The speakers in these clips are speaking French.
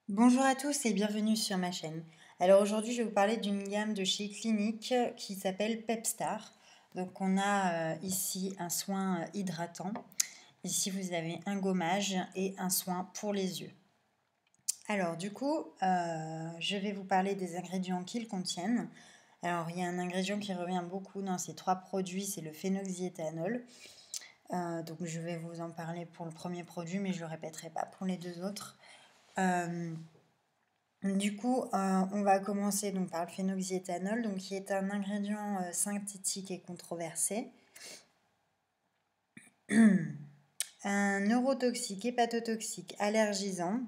Bonjour à tous et bienvenue sur ma chaîne. Alors aujourd'hui je vais vous parler d'une gamme de chez Clinique qui s'appelle Pepstar. Donc on a ici un soin hydratant. Ici vous avez un gommage et un soin pour les yeux. Alors du coup je vais vous parler des ingrédients qu'ils contiennent. Alors il y a un ingrédient qui revient beaucoup dans ces trois produits, c'est le phénoxyéthanol. Donc je vais vous en parler pour le premier produit mais je ne le répéterai pas pour les deux autres. Du coup, on va commencer donc par le phénoxyéthanol, donc qui est un ingrédient synthétique et controversé, un neurotoxique, hépatotoxique, allergisant.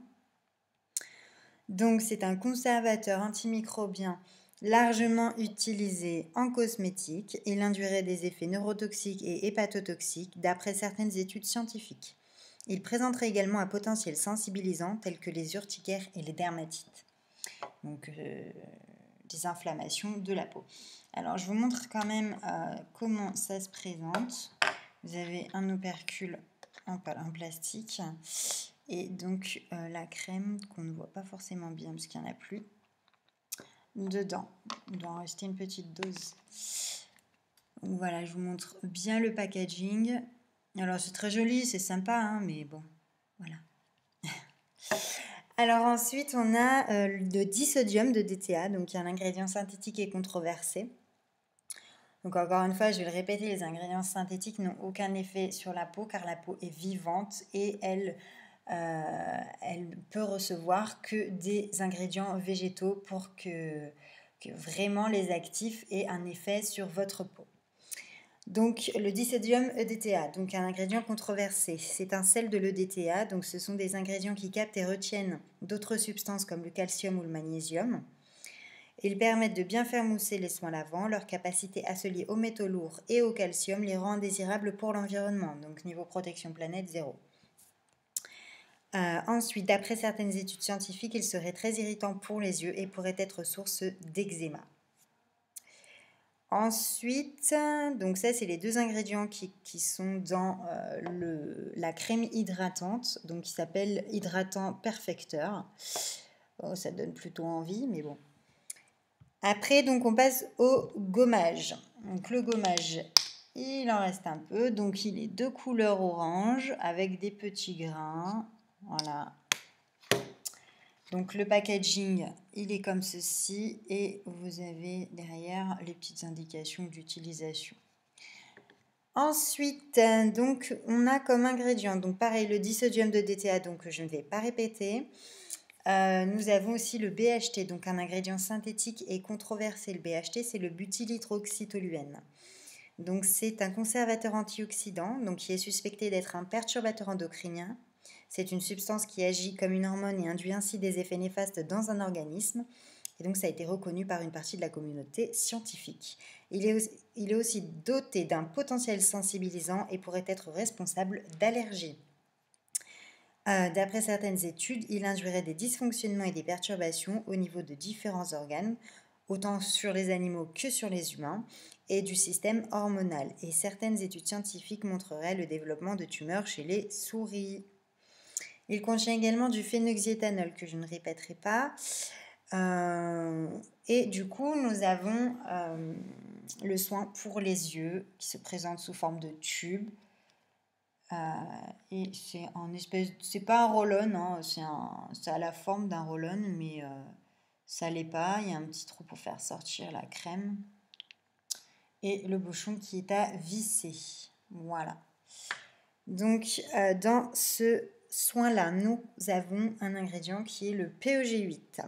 Donc c'est un conservateur antimicrobien largement utilisé en cosmétique. Il induirait des effets neurotoxiques et hépatotoxiques d'après certaines études scientifiques. Il présenterait également un potentiel sensibilisant tel que les urticaires et les dermatites. Donc des inflammations de la peau. Alors je vous montre quand même comment ça se présente. Vous avez un opercule en plastique et donc la crème qu'on ne voit pas forcément bien parce qu'il n'y en a plus dedans. Il doit en rester une petite dose. Donc voilà, je vous montre bien le packaging. Alors c'est très joli, c'est sympa, hein, mais bon, voilà. Alors ensuite, on a le disodium de DTA, donc qui est un ingrédient synthétique et controversé. Donc encore une fois, je vais le répéter, les ingrédients synthétiques n'ont aucun effet sur la peau car la peau est vivante et elle peut recevoir que des ingrédients végétaux pour que vraiment les actifs aient un effet sur votre peau. Donc le disodium EDTA, donc un ingrédient controversé, c'est un sel de l'EDTA, donc ce sont des ingrédients qui captent et retiennent d'autres substances comme le calcium ou le magnésium. Ils permettent de bien faire mousser les soins lavants, leur capacité à se lier aux métaux lourds et au calcium les rend indésirables pour l'environnement, donc niveau protection planète 0. Ensuite, d'après certaines études scientifiques, il serait très irritant pour les yeux et pourrait être source d'eczéma. Ensuite, donc ça c'est les deux ingrédients qui sont dans la crème hydratante, donc qui s'appelle Hydratant Perfecteur. Oh, ça donne plutôt envie, mais bon. Après, donc on passe au gommage. Donc le gommage, il en reste un peu, donc il est de couleur orange avec des petits grains. Voilà. Donc le packaging, il est comme ceci et vous avez derrière les petites indications d'utilisation. Ensuite, donc on a comme ingrédient, donc pareil, le disodium de DTA, donc je ne vais pas répéter. Nous avons aussi le BHT, donc un ingrédient synthétique et controversé. Le BHT, c'est le butylhydroxytoluène. Donc c'est un conservateur antioxydant, donc qui est suspecté d'être un perturbateur endocrinien. C'est une substance qui agit comme une hormone et induit ainsi des effets néfastes dans un organisme. Et donc ça a été reconnu par une partie de la communauté scientifique. Il est aussi doté d'un potentiel sensibilisant et pourrait être responsable d'allergies. D'après certaines études, il induirait des dysfonctionnements et des perturbations au niveau de différents organes, autant sur les animaux que sur les humains, et du système hormonal. Et certaines études scientifiques montreraient le développement de tumeurs chez les souris. Il contient également du phénoxyéthanol que je ne répéterai pas. Et du coup, nous avons le soin pour les yeux qui se présente sous forme de tube. Et c'est en espèce, c'est pas un roll-on, hein, c'est à la forme d'un roll-on, mais ça l'est pas. Il y a un petit trou pour faire sortir la crème et le bouchon qui est à visser. Voilà. Donc dans ce soin-là, nous avons un ingrédient qui est le PEG8.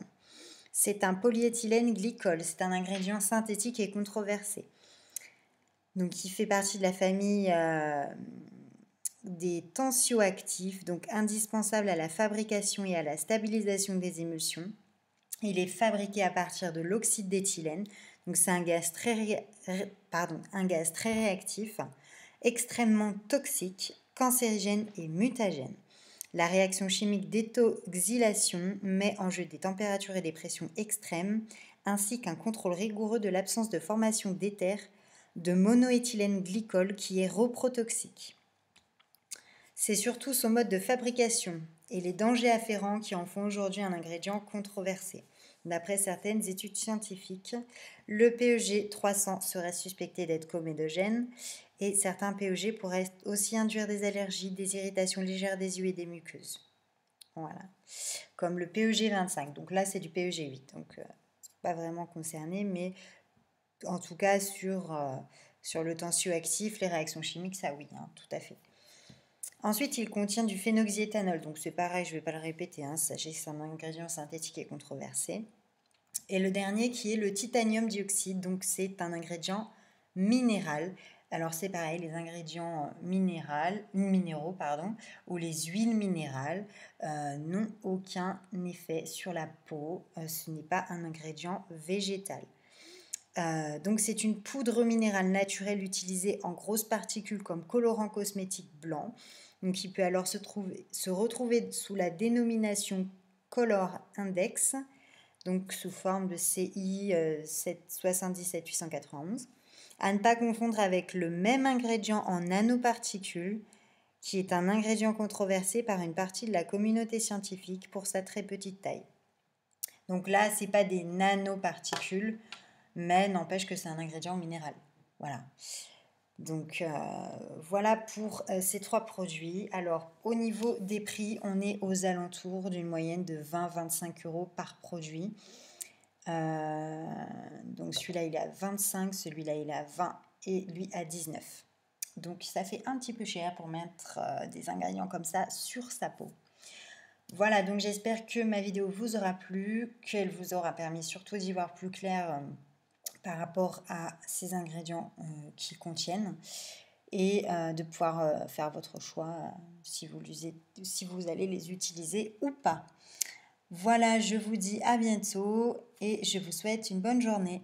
C'est un polyéthylène glycol, c'est un ingrédient synthétique et controversé. Donc il fait partie de la famille des tensioactifs, donc indispensables à la fabrication et à la stabilisation des émulsions. Il est fabriqué à partir de l'oxyde d'éthylène, donc c'est un gaz très réactif, extrêmement toxique, cancérigène et mutagène. La réaction chimique d'éthoxylation met en jeu des températures et des pressions extrêmes, ainsi qu'un contrôle rigoureux de l'absence de formation d'éther de monoéthylène glycol qui est reprotoxique. C'est surtout son mode de fabrication et les dangers afférents qui en font aujourd'hui un ingrédient controversé. D'après certaines études scientifiques, le PEG 300 serait suspecté d'être comédogène et certains PEG pourraient aussi induire des allergies, des irritations légères des yeux et des muqueuses. Voilà. Comme le PEG 25. Donc là, c'est du PEG 8. Donc, pas vraiment concerné, mais en tout cas, sur le tensioactif, les réactions chimiques, ça oui, hein, tout à fait. Ensuite, il contient du phénoxyéthanol. Donc c'est pareil, je ne vais pas le répéter. Hein, sachez que c'est un ingrédient synthétique et controversé. Et le dernier qui est le titanium dioxyde, donc c'est un ingrédient minéral. Alors c'est pareil, les ingrédients minéraux ou les huiles minérales n'ont aucun effet sur la peau. Ce n'est pas un ingrédient végétal. Donc c'est une poudre minérale naturelle utilisée en grosses particules comme colorant cosmétique blanc. Donc qui peut alors se retrouver sous la dénomination Color Index, donc sous forme de CI 77891, à ne pas confondre avec le même ingrédient en nanoparticules, qui est un ingrédient controversé par une partie de la communauté scientifique pour sa très petite taille. Donc là, ce n'est pas des nanoparticules, mais n'empêche que c'est un ingrédient minéral. Voilà. Donc voilà pour ces 3 produits. Alors au niveau des prix, on est aux alentours d'une moyenne de 20-25 € par produit. Donc celui-là il est à 25, celui-là il est à 20 et lui à 19. Donc ça fait un petit peu cher pour mettre des ingrédients comme ça sur sa peau. Voilà, donc j'espère que ma vidéo vous aura plu, qu'elle vous aura permis surtout d'y voir plus clair par rapport à ces ingrédients qu'ils contiennent et de pouvoir faire votre choix si vous allez les utiliser ou pas. Voilà, je vous dis à bientôt et je vous souhaite une bonne journée.